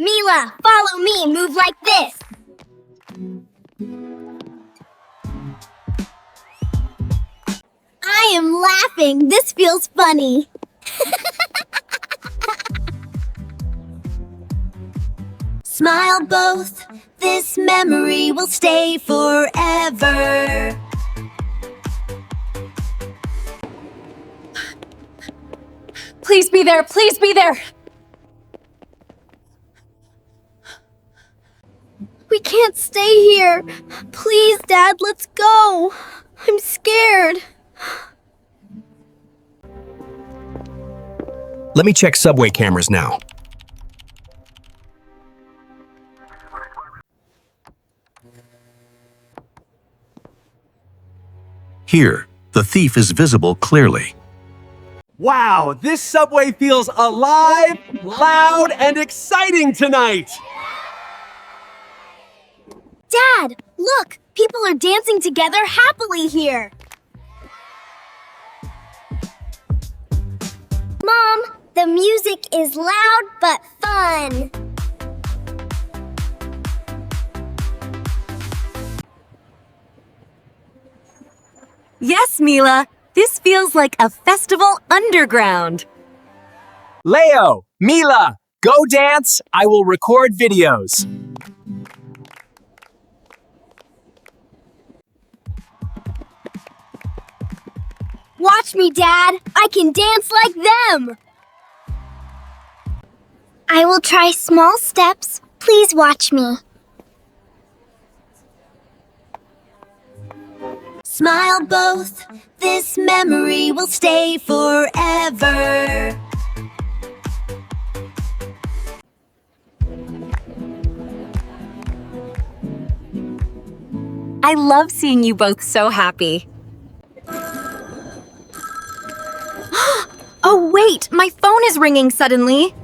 Mila, follow me. Move like this. I am laughing. This feels funny. Smile both. This memory will stay forever. Please be there, please be there! We can't stay here. Please, Dad, let's go. I'm scared. Let me check subway cameras now. Here, the thief is visible clearly. Wow, this subway feels alive, loud, and exciting tonight! Dad, look! People are dancing together happily here. Mom, the music is loud but fun. Yes, Mila, this feels like a festival underground. Leo, Mila, go dance. I will record videos. Watch me, Dad. I can dance like them. I will try small steps. Please watch me. Smile both. This memory will stay forever. I love seeing you both so happy. Oh wait, my phone is ringing suddenly.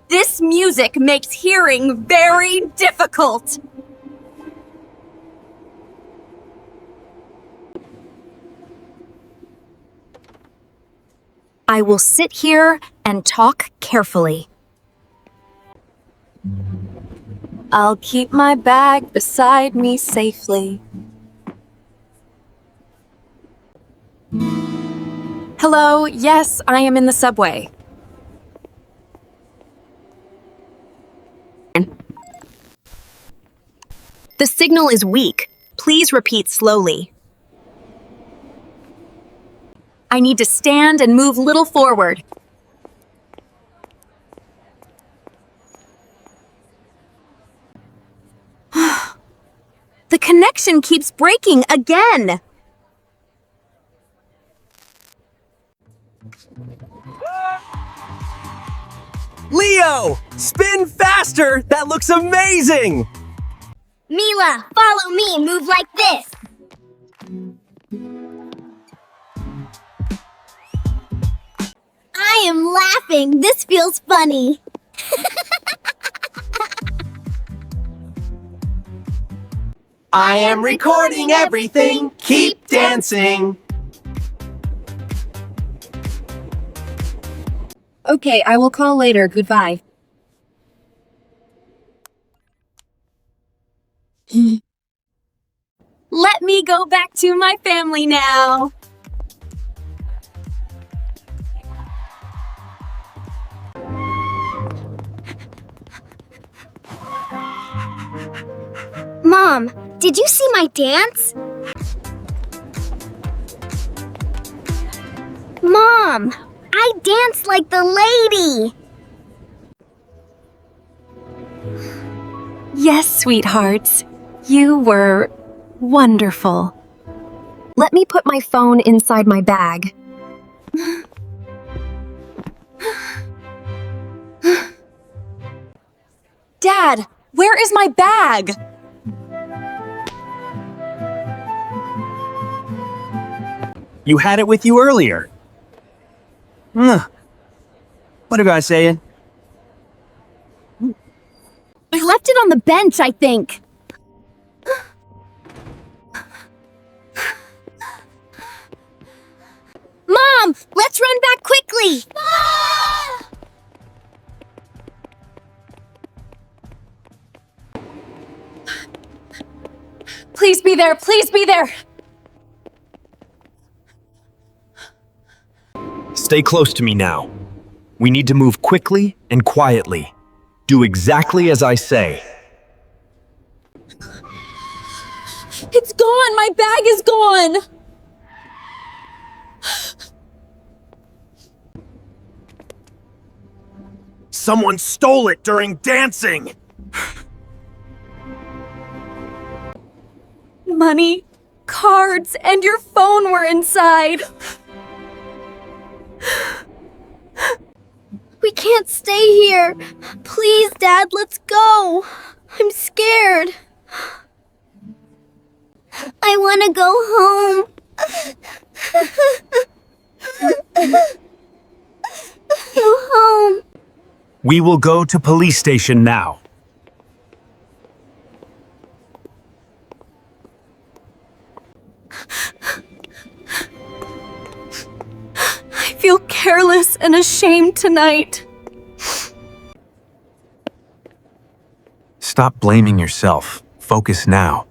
This music makes hearing very difficult. I will sit here and talk carefully. I'll keep my bag beside me safely. Hello, yes, I am in the subway. The signal is weak. Please repeat slowly. I need to stand and move little forward. The connection keeps breaking again. Leo, spin faster. That looks amazing. Mila, follow me. Move like this. I am laughing. This feels funny. I am recording everything. Keep dancing. Okay, I will call later. Goodbye. Let me go back to my family now. Mom, did you see my dance? Mom, I danced like the lady. Yes, sweethearts. You were wonderful. Let me put my phone inside my bag. Dad, where is my bag? You had it with you earlier. What are guys saying? I left it on the bench, I think. Mom, let's run back quickly. Please be there, please be there! Stay close to me now. We need to move quickly and quietly. Do exactly as I say. It's gone! My bag is gone! Someone stole it during dancing! Money, cards, and your phone were inside. We can't stay here. Please, Dad, let's go. I'm scared. I want to go home. Go home. We will go to police station now. I feel careless and ashamed tonight. Stop blaming yourself. Focus now.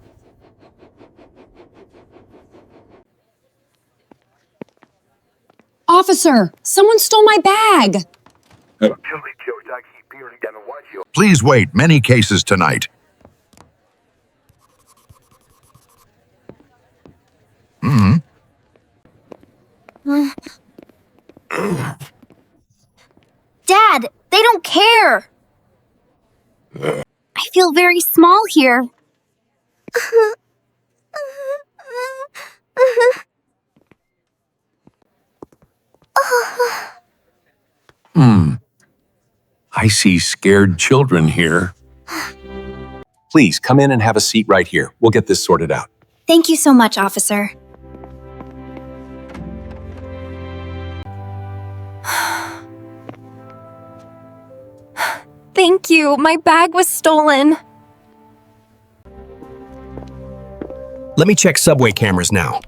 Officer, someone stole my bag. Please wait. Many cases tonight. Dad, they don't care. I feel very small here. I see scared children here. Please come in and have a seat right here. We'll get this sorted out. Thank you so much, officer. Thank you. My bag was stolen. Let me check subway cameras now.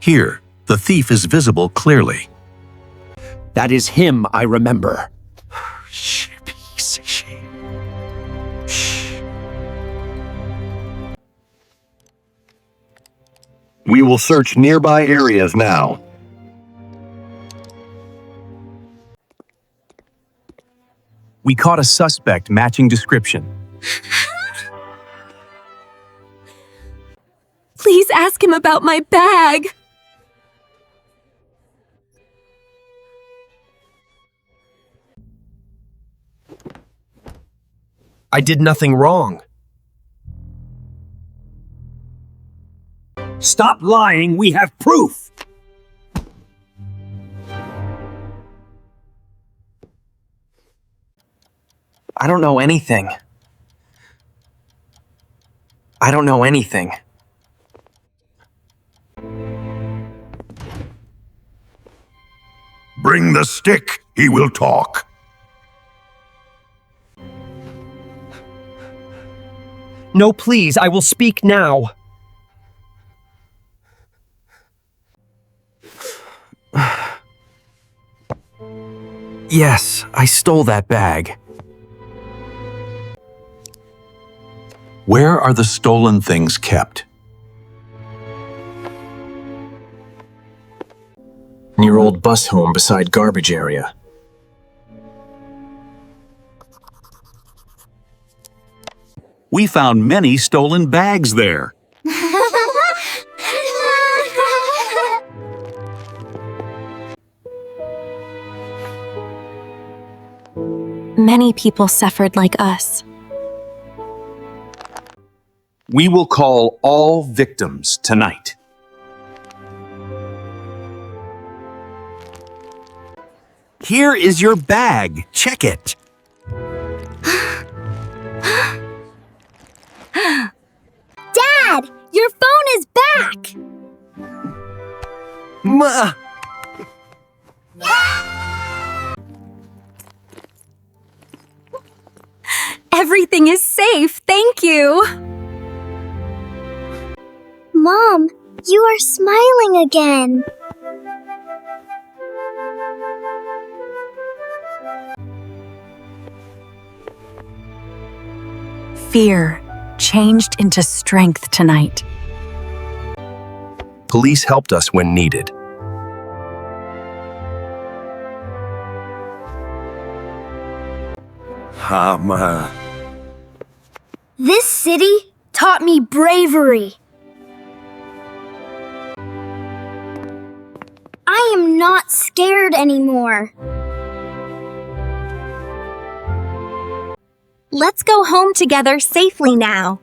Here, the thief is visible clearly. That is him I remember. Shh, piece of shit. Shh. We will search nearby areas now. We caught a suspect matching description. Please ask him about my bag. I did nothing wrong. Stop lying, we have proof! I don't know anything. I don't know anything. Bring the stick. He will talk. No, please, I will speak now. Yes, I stole that bag. Where are the stolen things kept? Near old bus home beside garbage area. We found many stolen bags there. Many people suffered like us. We will call all victims tonight. Here is your bag. Check it. Dad, your phone is back. Ma. Everything is safe, thank you. Mom, you are smiling again. fear changed into strength tonight. Police helped us when needed. This city taught me bravery. I am not scared anymore. Let's go home together safely now.